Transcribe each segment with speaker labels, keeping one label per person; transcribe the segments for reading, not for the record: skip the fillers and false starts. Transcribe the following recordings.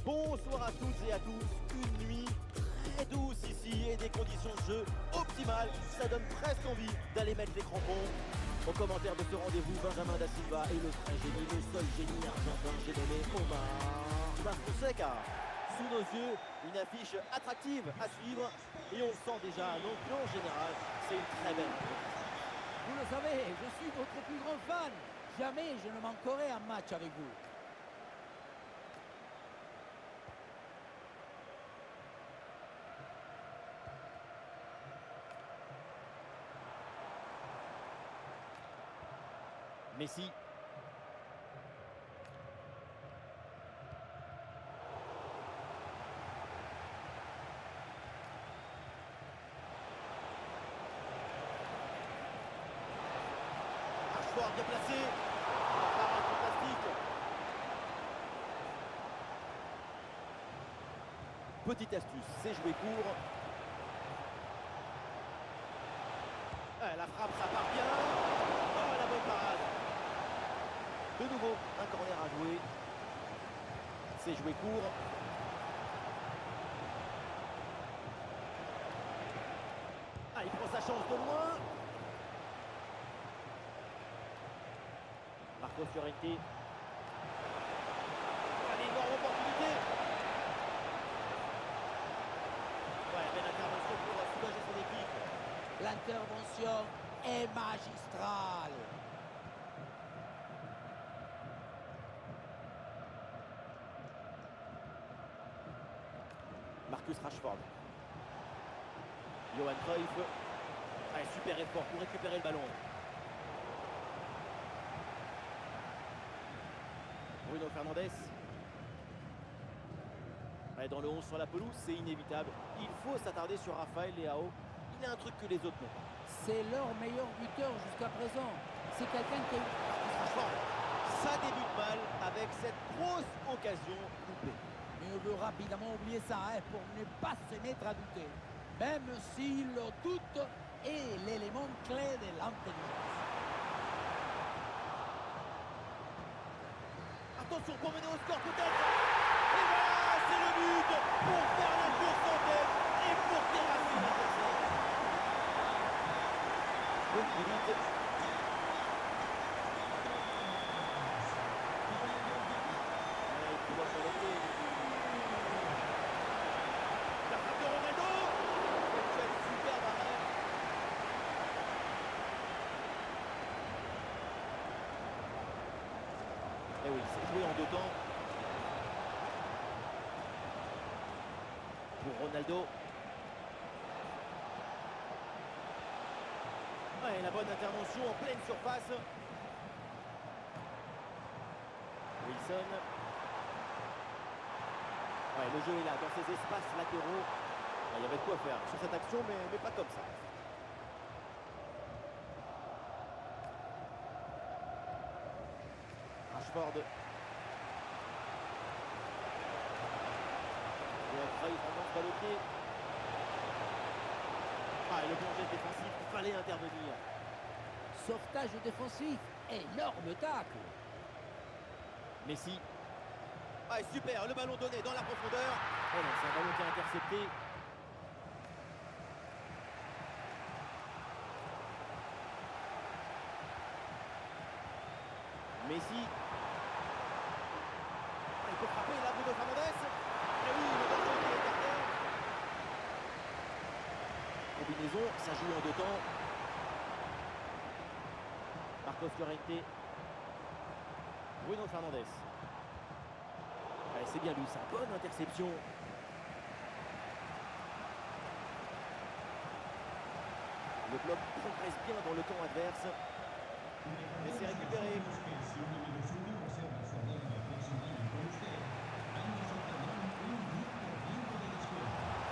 Speaker 1: Bonsoir à toutes et à tous, une nuit très douce ici et des conditions de jeu optimales. Ça donne presque envie d'aller mettre les crampons. Au commentaire de ce rendez-vous, Benjamin Da Silva et le vrai génie, le seul génie argentin, j'ai nommé Omar Fonseca. Sous nos yeux, une affiche attractive à suivre et on le sent déjà, donc en général, c'est une très belle compétition.
Speaker 2: Vous le savez, je suis votre plus grand fan. Jamais je ne manquerai un match avec vous.
Speaker 1: Messi. Rashford bien placé. La parade fantastique. Petite astuce, c'est jouer court. La frappe, ça part bien. Oh, la bonne parade. De nouveau, un corner à jouer. C'est joué court. Ah, il prend sa chance de loin. Marcos Llorente. Ah, l'énorme opportunité. Ouais, belle intervention pour soulager son équipe.
Speaker 2: L'intervention est magistrale.
Speaker 1: Marcus Rashford. Johan Cruyff. Ah, super effort pour récupérer le ballon. Bruno Fernandes. Ouais, dans le 11 sur la pelouse, c'est inévitable. Il faut s'attarder sur Rafael Leao. Il a un truc que les autres n'ont pas.
Speaker 2: C'est leur meilleur buteur jusqu'à présent. C'est quelqu'un qui...
Speaker 1: Franchement, ça débute mal avec cette grosse occasion coupée.
Speaker 2: Mais on veut rapidement oublier ça pour ne pas se mettre à douter. Même si le doute est l'élément clé de l'intelligence.
Speaker 1: Attention pour mener au score peut-être. Et voilà, c'est le but pour faire la course en tête et pour terrasser l'adversaire. Bonne limite. Il doit s'arrêter. La frappe de Ronaldo. Quel superbe arrêt. Et oui, c'est joué en deux temps. Pour Ronaldo. Ouais, la bonne intervention en pleine surface. Wilson. Ouais, le jeu est là, dans ces espaces latéraux. Il y avait de quoi faire sur cette action, mais pas comme ça. Rashford. Cruyff avance balle au pied. Ah, et le bon geste défensif, il fallait intervenir.
Speaker 2: Sauvetage défensif, énorme tacle.
Speaker 1: Messi. Ah, super, le ballon donné dans la profondeur. Oh non, c'est un ballon qui est intercepté. Messi. Ah, il peut frapper là, Bruno Fernandes. Et oui, le ballon qui est écarté. Combinaison, ça joue en deux temps. Marcos Llorente. Bruno Fernandes. Allez, c'est bien lui, sa bonne interception. Le bloc progresse bien dans le camp adverse. Et c'est récupéré.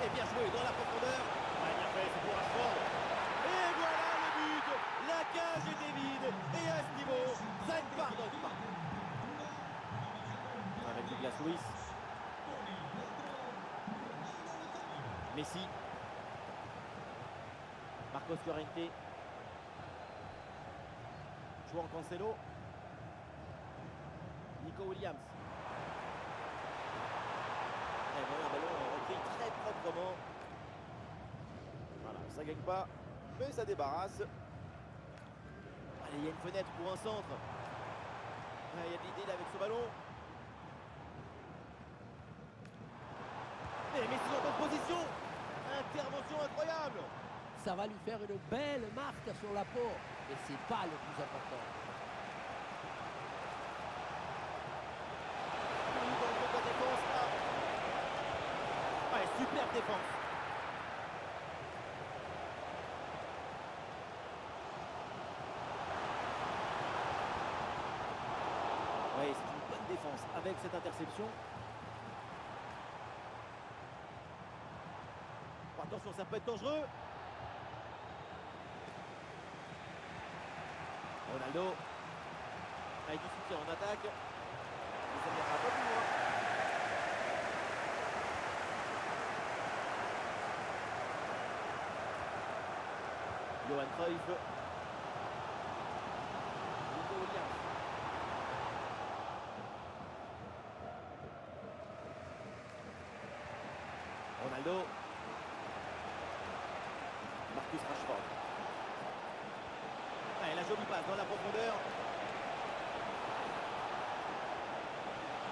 Speaker 1: Et bien joué dans la profondeur. Ah, bien fait, c'est pour Rashford. Et voilà le but. La cage était vide. Et à ce niveau, ça ne pardonne pas. Avec Douglas Luiz. Messi. Marcos Llorente. João Cancelo. Nico Williams. Ça gagne pas, mais ça débarrasse. Allez, il y a une fenêtre pour un centre. Ah, il y a de l'idée là avec ce ballon. Et Messi en bonne position. Intervention incroyable.
Speaker 2: Ça va lui faire une belle marque sur la peau. Et c'est pas le plus important.
Speaker 1: Dans le jeu de la défense, là. Ouais, super défense. Ouais, c'est une bonne défense avec cette interception. Attention, ça peut être dangereux. Ronaldo. Avec du soutien en attaque. Mais ça n'ira pas plus loin. Johan Cruyff. Nico Williams. Ronaldo. Marcus Rashford. Ah, et la jolie passe dans la profondeur.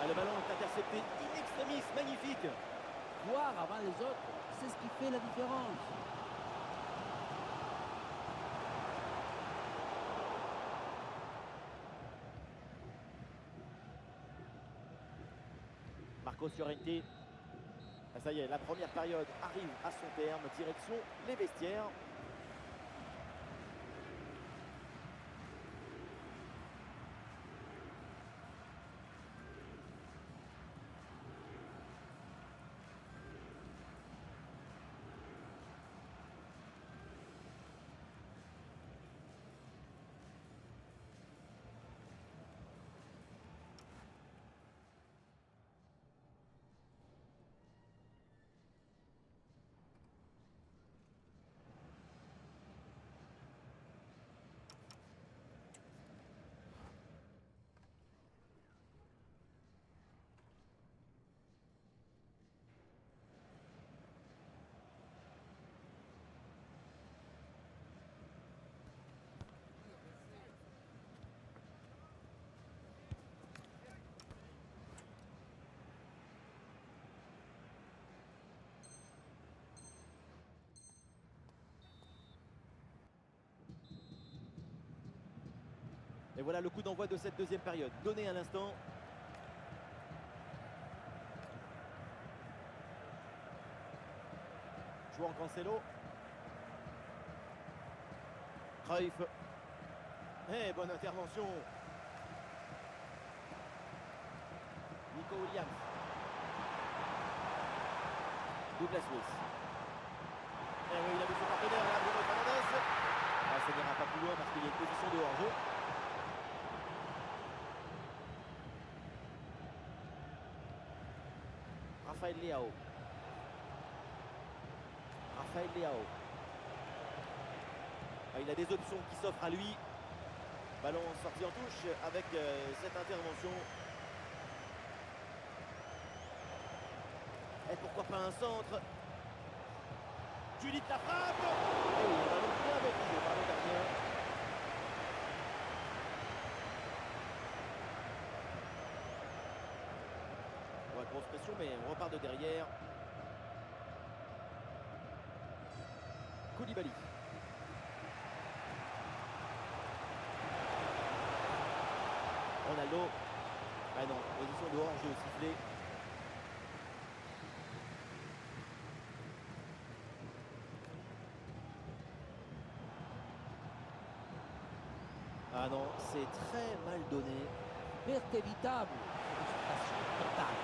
Speaker 1: Ah, le ballon est intercepté in extremis, magnifique.
Speaker 2: Voir avant les autres, c'est ce qui fait la différence.
Speaker 1: Marcos Llorente. Ah, ça y est, la première période arrive à son terme. Direction les vestiaires. Et voilà le coup d'envoi de cette deuxième période. Donné à l'instant. Jouant Cancelo. Cruyff. Eh, bonne intervention. Nico Williams. Douglas Luiz. Eh oui, il a vu son partenaire là, Bruno Fernandes. Ah, ça n'ira pas plus loin parce qu'il y a une position de hors-jeu. Rafael Leao. Rafael Leao. Ah, il a des options qui s'offrent à lui. Ballon sorti en touche avec cette intervention. Et pourquoi pas un centre. Judith la frappe. Et oui, ballon bien maîtrisé par le gardien. Ouais, grosse pression, mais on repart de derrière. Koulibaly. Ronaldo. Ah non, position de hors-jeu sifflé. Ah non, c'est très mal donné.
Speaker 2: Perte évitable, frustration totale.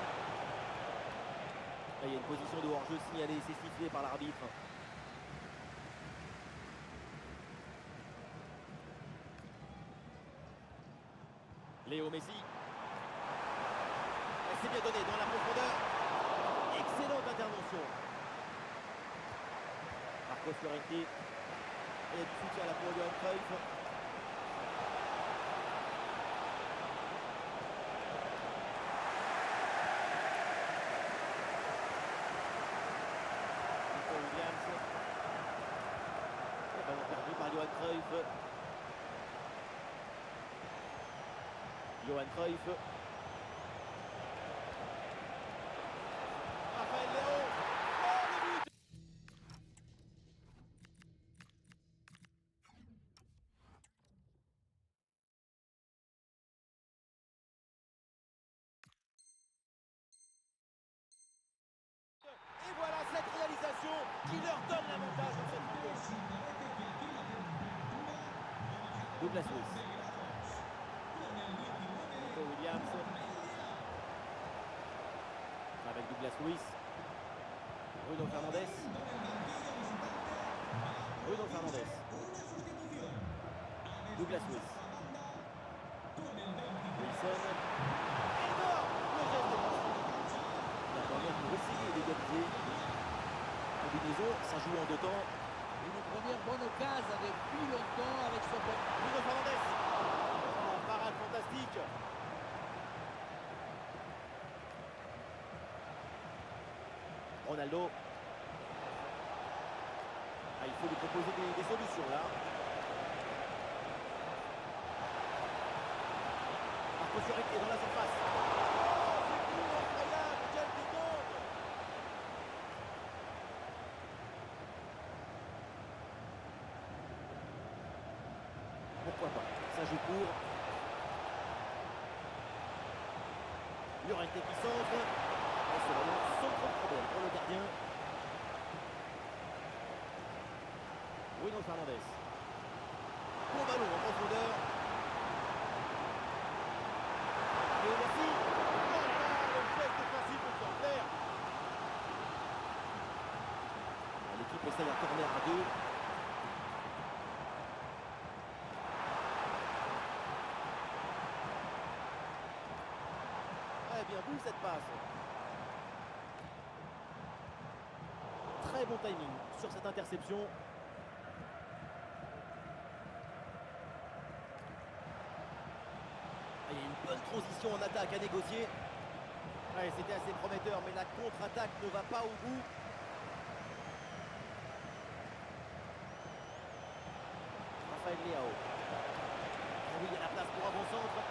Speaker 1: Là, il y a une position de hors-jeu signalée, c'est sifflé par l'arbitre. Léo Messi. C'est bien donné dans la profondeur. Excellente intervention. Marcos Llorente. Il y a du soutien là pour Johan Cruyff. Nico Williams. Cruyff. Johan Cruyff. Raphaël Léao. Oh, le but! Et voilà cette réalisation qui leur donne l'avantage dans cette vidéo. Douglas Luiz. Nico Williams. Avec Douglas Luiz. Bruno Fernandes. Bruno Fernandes. Douglas Luiz. Wilson. Énorme le geste défensif. La première pour essayer d'égaliser. Combinaison, ça joue en deux temps.
Speaker 2: Une première bonne occasion depuis longtemps avec ce bon.
Speaker 1: Bruno Fernandes. Oh, parade fantastique. Ronaldo. Ah, il faut lui proposer des solutions là. Marco Llorente dans la surface. Oh, c'est fou, incroyable, quelle détente. Pourquoi pas, ça joue court. Llorente qui centre. Et ce ballon sans trop de problème pour le gardien. Bruno Fernandes. Bon ballon en profondeur. Et merci. Oh là, le geste défensif exemplaire. L'équipe essaye un corner à deux. Bien vu cette passe. Très bon timing sur cette interception. Ah, il y a une bonne transition en attaque à négocier. Ouais, c'était assez prometteur, mais la contre-attaque ne va pas au bout. Raphaël Léao. Ah oui, il y a la place pour un bon centre.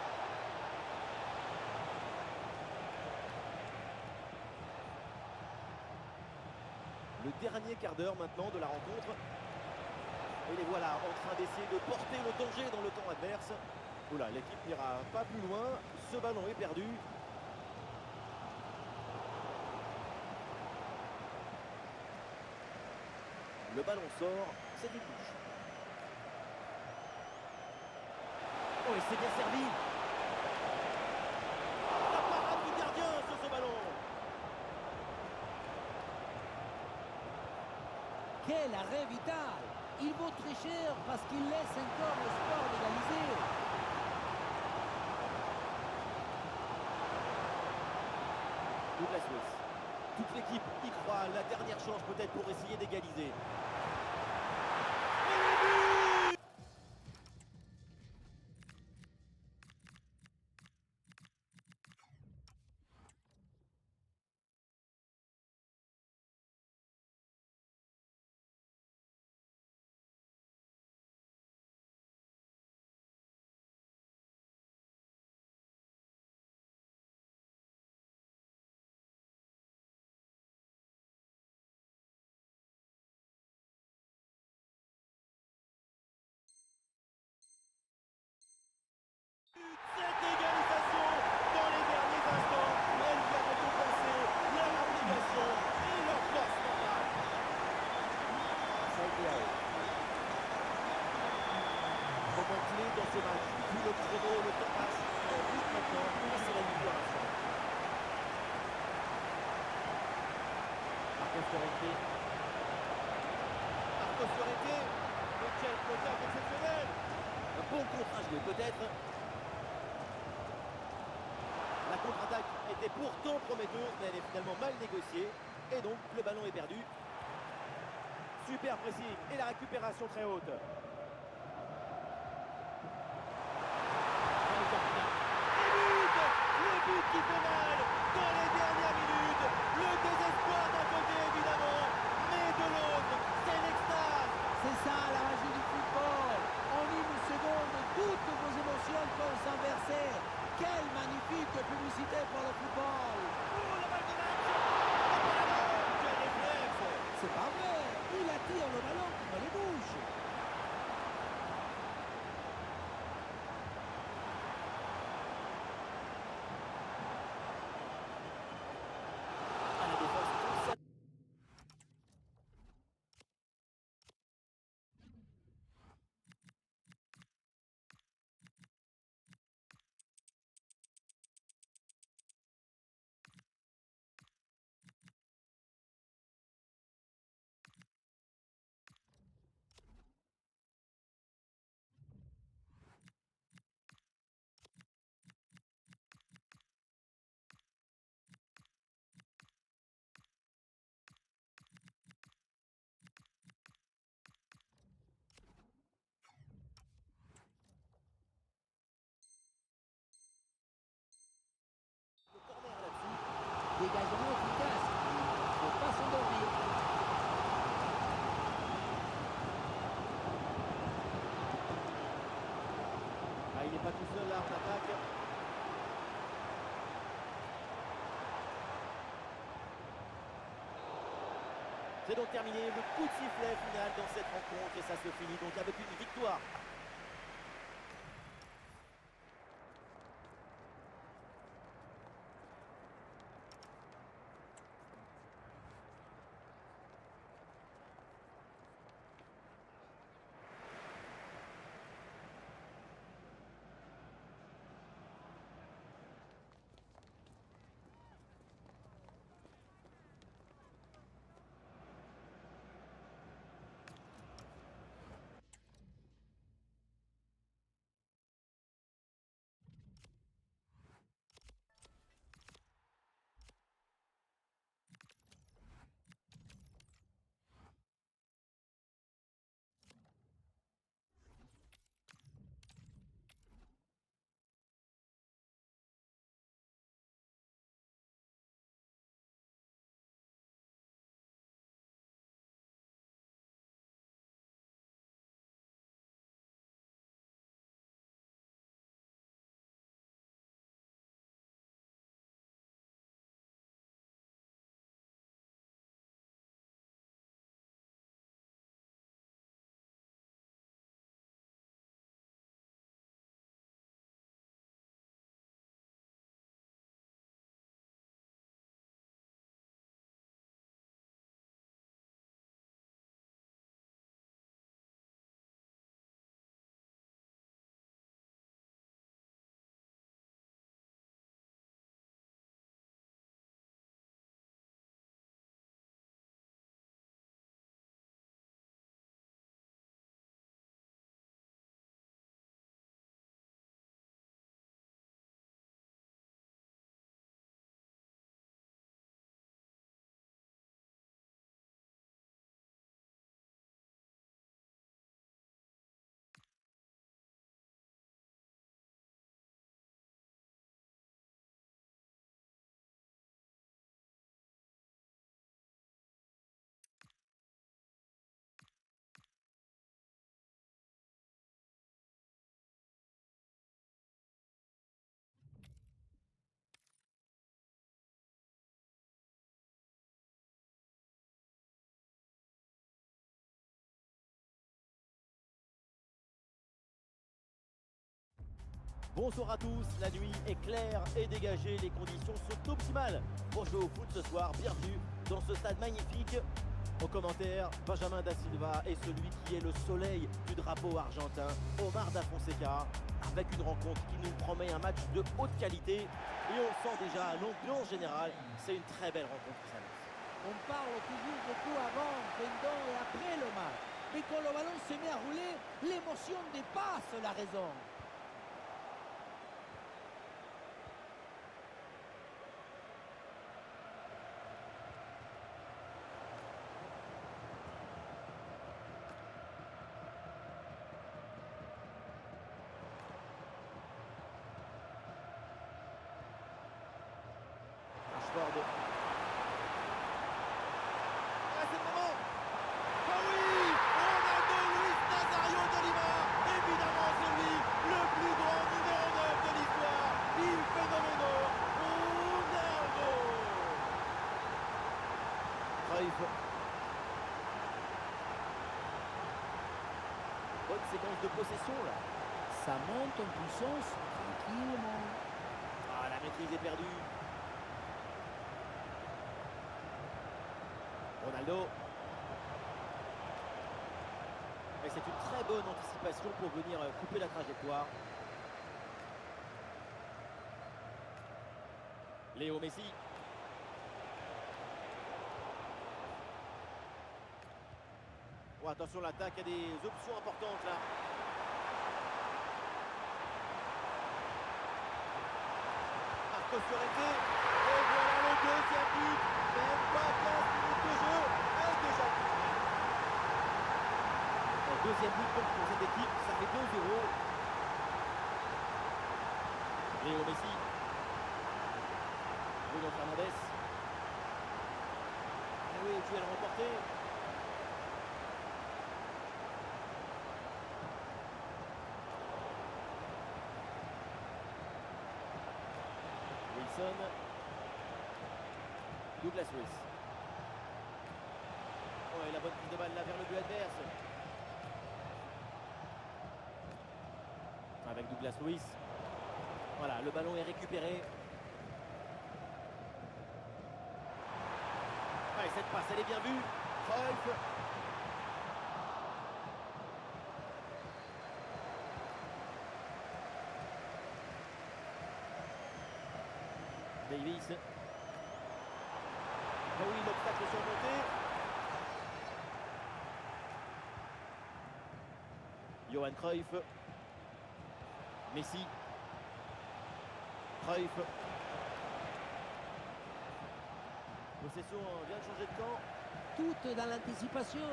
Speaker 1: Le dernier quart d'heure maintenant de la rencontre. Et les voilà en train d'essayer de porter le danger dans le camp adverse. Oula, l'équipe n'ira pas plus loin. Ce ballon est perdu. Le ballon sort, c'est une touche. Oh, et c'est bien servi. La parade du gardien sur ce ballon.
Speaker 2: Quel arrêt vital! Il vaut très cher parce qu'il laisse encore l'espoir d'égaliser.
Speaker 1: Douglas Luiz. Toute l'équipe y croit. La dernière chance peut-être pour essayer d'égaliser. Cette égalisation dans les derniers instants, elle vient de compenser leur abnégation et leur force mentale. Moment clé dans ce match, vu le chrono, le temps passe, en but maintenant, et c'est la libération. Marco Llorente. Marco Llorente, mais quel contact exceptionnel. Un bon contre à jouer peut-être. La contre-attaque était pourtant prometteuse, mais elle est finalement mal négociée. Et donc, le ballon est perdu. Super pressing et la récupération très haute. Le but qui fait mal dans les dernières minutes. Le désespoir d'un côté, évidemment, mais de l'autre, c'est l'extase.
Speaker 2: C'est ça la magie du football. C'est pas vrai. Il attire le ballon dans les bouches.
Speaker 1: À la défense, le corner là-dessus.
Speaker 2: Dégagement efficace. Il ne faut pas s'endormir.
Speaker 1: Ah, il n'est pas tout seul là en attaque. C'est donc terminé, le coup de sifflet final dans cette rencontre et ça se finit donc avec une victoire. Bonsoir à tous, la nuit est claire et dégagée, les conditions sont optimales pour jouer au foot ce soir. Bienvenue dans ce stade magnifique. Au commentaire, Benjamin Da Silva et celui qui est le soleil du drapeau argentin, Omar Da Fonseca, avec une rencontre qui nous promet un match de haute qualité. Et on le sent déjà à l'ambiance générale, c'est une très belle rencontre qui s'annonce.
Speaker 2: On parle toujours beaucoup avant, pendant et après le match. Mais quand le ballon se met à rouler, l'émotion dépasse la raison.
Speaker 1: Rashford. Ah, c'est le moment. Ah oui, Ronaldo Luis Nazario de Lima. Évidemment, c'est lui, le plus grand numéro 9 de l'histoire. Il phénoménal. Ronaldo. Cruyff. bonne séquence de possession là.
Speaker 2: Ça monte en puissance tranquillement.
Speaker 1: Ah, la maîtrise est perdue. Ronaldo. Et c'est une très bonne anticipation pour venir couper la trajectoire. Léo Messi. Oh, attention, l'attaque a des options importantes là. Marcos Llorente. Et voilà le deuxième but. Même pas 15 minutes de jeu. Et déjà. Deuxième but donc pour cette équipe. Ça fait 2-0. Léo Messi. Bruno Fernandes. Et oui, duel remporté. Wilson. Douglas Luiz. Oh, et la bonne prise de balle là vers le but adverse. Avec Douglas Luiz. Voilà, le ballon est récupéré. Ah, et cette passe, elle est bien vue. Cruyff. Davis. Ah oui, l'obstacle surmonté. Johan Cruyff. Messi. Cruyff. Possession vient de changer de camp.
Speaker 2: Tout dans l'anticipation.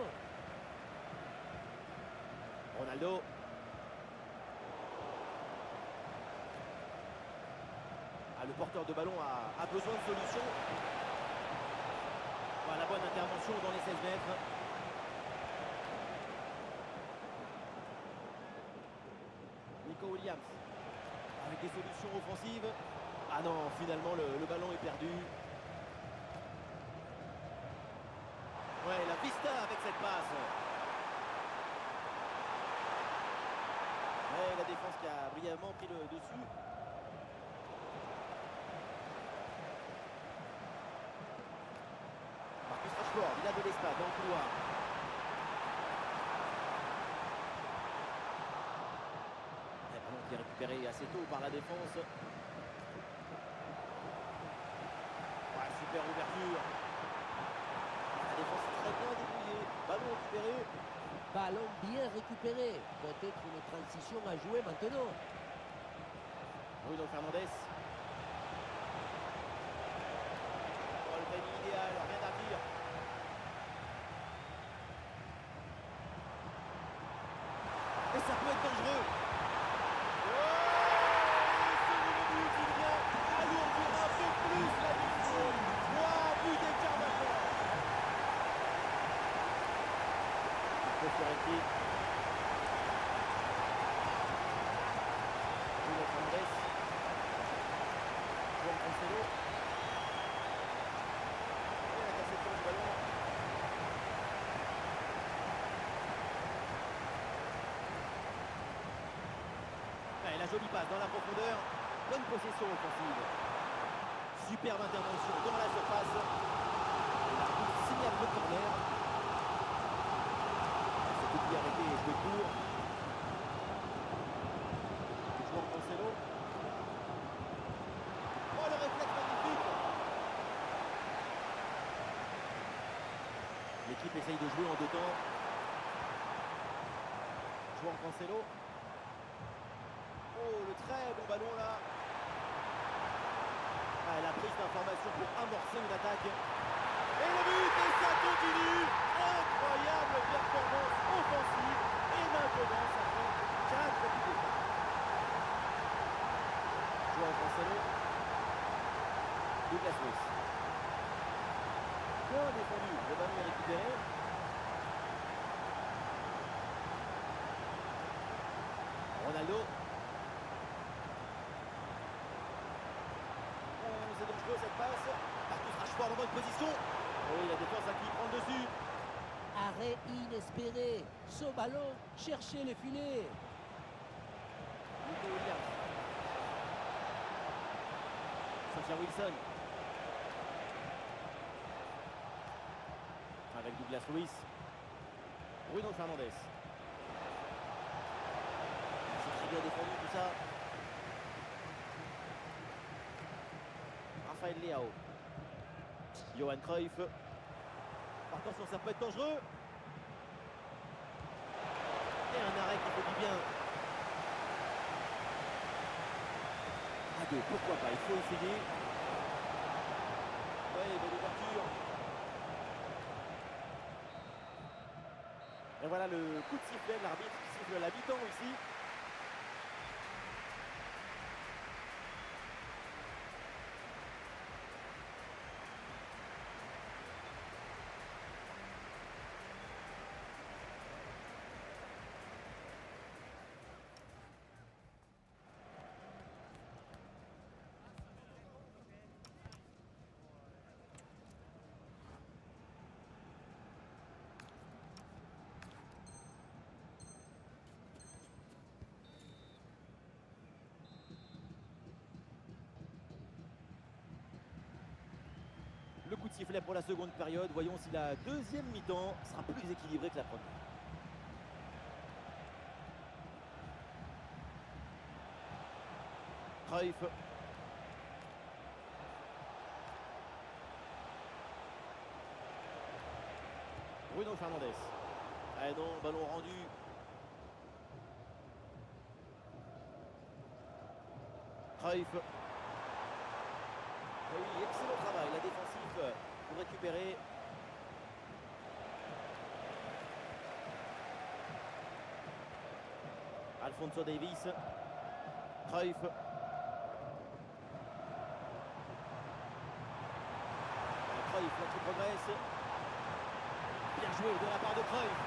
Speaker 1: Ronaldo. Ah, le porteur de ballon a besoin de solutions. Voilà, la bonne intervention dans les 16 mètres. Nico Williams. Avec des solutions offensives. Ah non, finalement le ballon est perdu. Ouais, la vista avec cette passe. Ouais, la défense qui a brillamment pris le dessus. Marcus Rashford, il a de l'espace dans le couloir. Le ballon qui est récupéré assez tôt par la défense. Ouais, super ouverture. La défense est très bien débrouillée. Ballon récupéré.
Speaker 2: Ballon bien récupéré. Peut-être une transition à jouer maintenant.
Speaker 1: Bruno Fernandes. Oh, le timing idéal, rien à dire. Et ça peut être dangereux. Oh, ce nouveau but, il vient alourdir un peu plus la mission. 3 buts d'écart maintenant. Fiorentina. Bruno Fernandes. Juan Cancelo. Et la interception du ballon. Et la jolie passe dans la profondeur. Bonne possession offensive. Superbe intervention dans la surface. Il signale le corner. Qui a arrêté et joué court. Juan Cancelo. Oh, le réflexe magnifique. L'équipe essaye de jouer en deux temps. Juan Cancelo. Oh, le très bon ballon là. Ah, la prise d'information pour amorcer une attaque. Et le but, et ça continue. Incroyable performance offensive. Et maintenant, ça fait 4 buts d'écart. Juan Cancelo. Douglas Luiz. Bien défendu. Le ballon est récupéré. Ronaldo. Oh, c'est dangereux cette passe. Marcus Rashford en bonne position. Oui, la défense a qui prend le dessus.
Speaker 2: Arrêt inespéré. Ce ballon Allons chercher les filets.
Speaker 1: Nico Williams. Sasha Wilson. Avec Douglas Luiz. Bruno Fernandes. C'est très bien défendu tout ça. Raphaël Leao. Johan Cruyff. Attention, ça peut être dangereux. Et un arrêt qui fait du bien. À deux, pourquoi pas, il faut essayer. Ouais, belle ouverture. Et voilà le coup de sifflet, l'arbitre qui siffle la mi-temps ici. Le coup de sifflet pour la seconde période. Voyons si la deuxième mi-temps sera plus équilibrée que la première. Cruyff. Bruno Fernandes. Ah non, ballon rendu. Cruyff. Ah oui, excellent travail, la défensive pour récupérer. Alphonso Davies. Cruyff. Cruyff qui progresse. Bien joué de la part de Cruyff.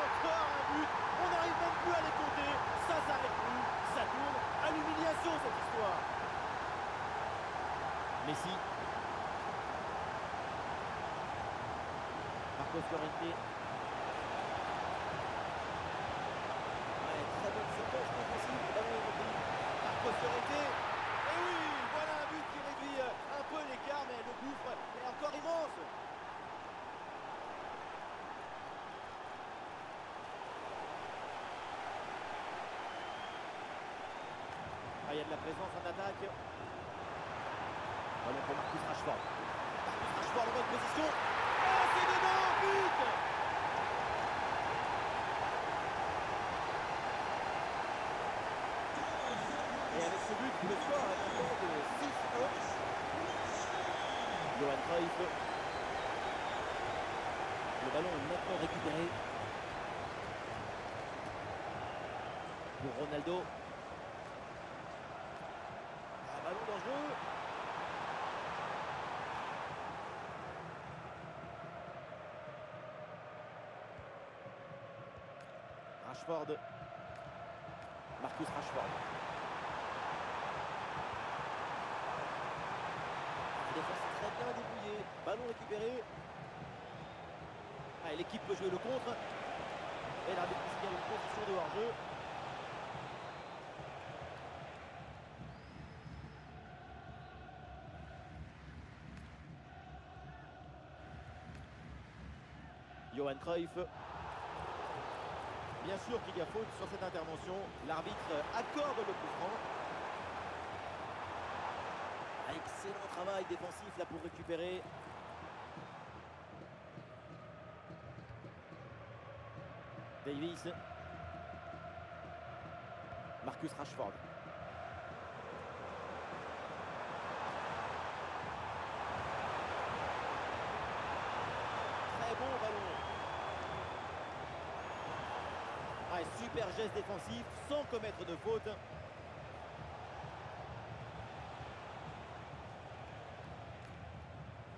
Speaker 1: Encore un but. On n'arrive même plus à les compter. Ça s'arrête plus. Ça tourne à l'humiliation cette histoire. Messi. Marcos Llorente. Ouais, très bonne séquence défensive. Ballon est repris. Marcos Llorente. Et oui, voilà un but qui réduit un peu l'écart, mais le gouffre est encore immense. Ah, il y a de la présence en attaque. Ballon pour Marcus Rashford. Marcus Rashford en bonne position. Oh, c'est dedans, but! Et avec ce but, le score est maintenant de 6-1. Johan Cruyff. Le ballon est maintenant récupéré pour Ronaldo. Ballon dangereux. Rashford. Marcus Rashford. La défense est très bien débrouillée. Ballon récupéré. Ah, l'équipe peut jouer le contre. Et l'arbitre signale une position de hors-jeu. Johan Cruyff. Bien sûr qu'il y a faute sur cette intervention. L'arbitre accorde le coup franc. Excellent travail défensif là pour récupérer. Davies. Marcus Rashford. Très bon ballon. Ah, super geste défensif sans commettre de faute.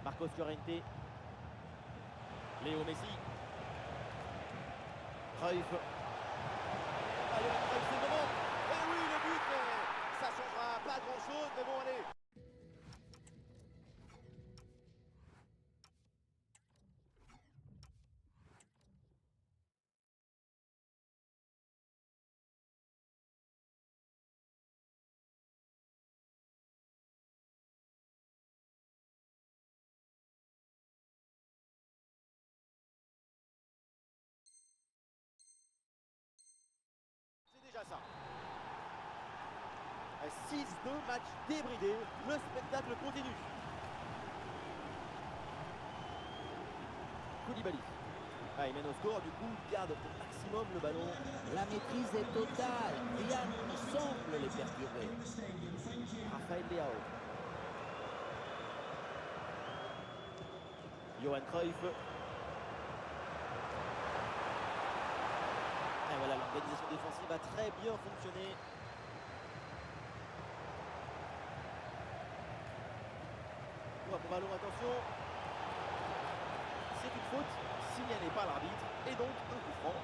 Speaker 1: Marcos Llorente. Léo Messi. Cruyff. Allez, Cruyff, c'est le moment. Et oui, le but, ça changera pas grand-chose, mais bon, allez. 6-2, match débridé. Le spectacle continue. Koulibaly. Ah, il mène au score, du coup, il garde au maximum le ballon.
Speaker 2: La maîtrise est totale. Rien ne semble les perturber.
Speaker 1: Raphaël Leao. Johan Cruyff. Et voilà, l'organisation défensive a très bien fonctionné. Bon ballon, attention. C'est une faute, signalée par l'arbitre, et donc un coup franc.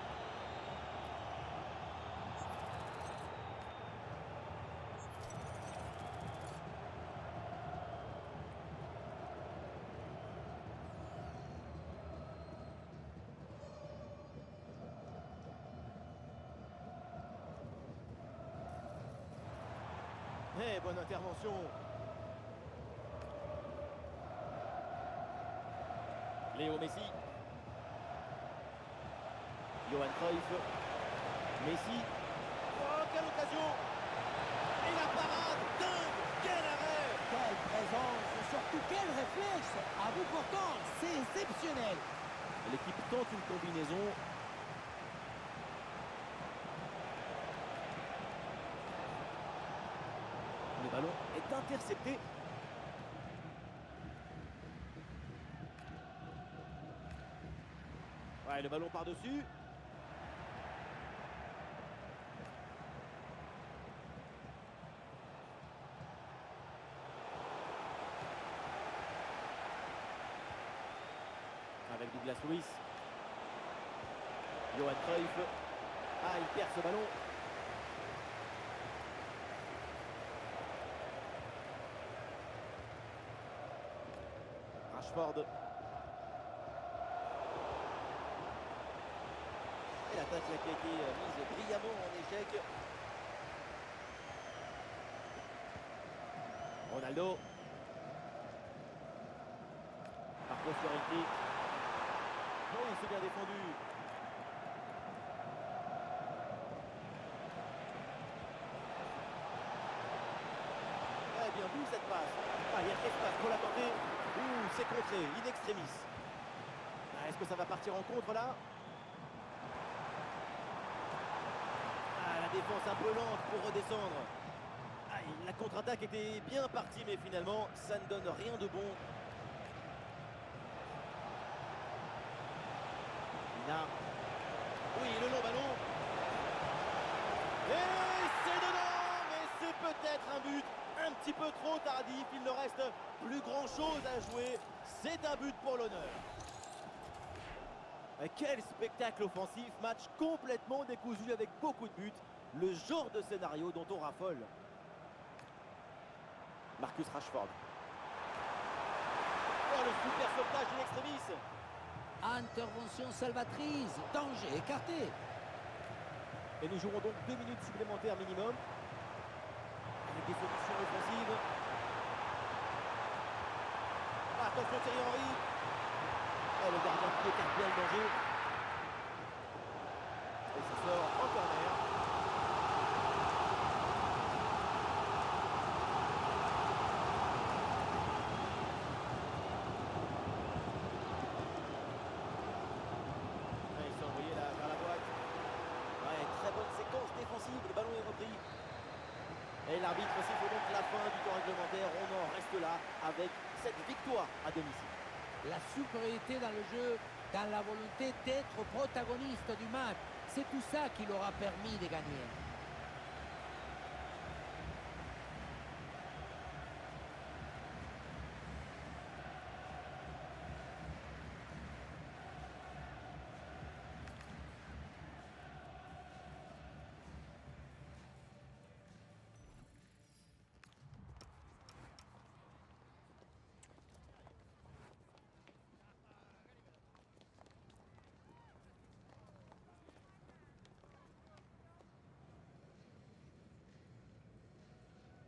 Speaker 1: Eh, bonne intervention. Léo Messi. Johan Cruyff. Messi. Oh, quelle occasion! Et la parade dingue! Quel arrêt!
Speaker 2: Quelle présence, surtout quel réflexe. À bout portant, c'est exceptionnel.
Speaker 1: L'équipe tente une combinaison. Le ballon est intercepté. Ouais, le ballon par-dessus. Avec Douglas Luiz. Johan Cruyff. Ah, il perd ce ballon. Rashford. Et l'attaque qui a été mise brillamment en échec. Ronaldo. Par postérité. Oh, il s'est bien défendu. Ouais, bien vu cette passe. Ah, il y a espace pour la tenter. Ouh, c'est contré, in extremis. Ah, est-ce que ça va partir en contre là? Ah, la défense un peu lente pour redescendre. Ah, la contre-attaque était bien partie, mais finalement, ça ne donne rien de bon. Mina. Oui, le long ballon. Et c'est dedans, mais c'est peut-être un but un petit peu trop tardif. Il ne reste plus grand-chose à jouer. C'est un but pour l'honneur. Quel spectacle offensif, match complètement décousu avec beaucoup de buts. Le genre de scénario dont on raffole. Marcus Rashford. Oh, le super sauvetage in extremis.
Speaker 2: Intervention salvatrice. Danger écarté.
Speaker 1: Et nous jouerons donc 2 minutes supplémentaires minimum. Avec des solutions offensives. Attention Thierry Henry. Oh, le gardien qui écarte bien le danger. Et ça sort en corner. Il s'est envoyé là vers la boîte. Ouais, très bonne séquence défensive. Le ballon est repris. Et l'arbitre siffle donc la fin du temps réglementaire. On en reste là avec cette victoire à domicile.
Speaker 2: La supériorité dans le jeu, dans la volonté d'être protagoniste du match. C'est tout ça qui leur a permis de gagner.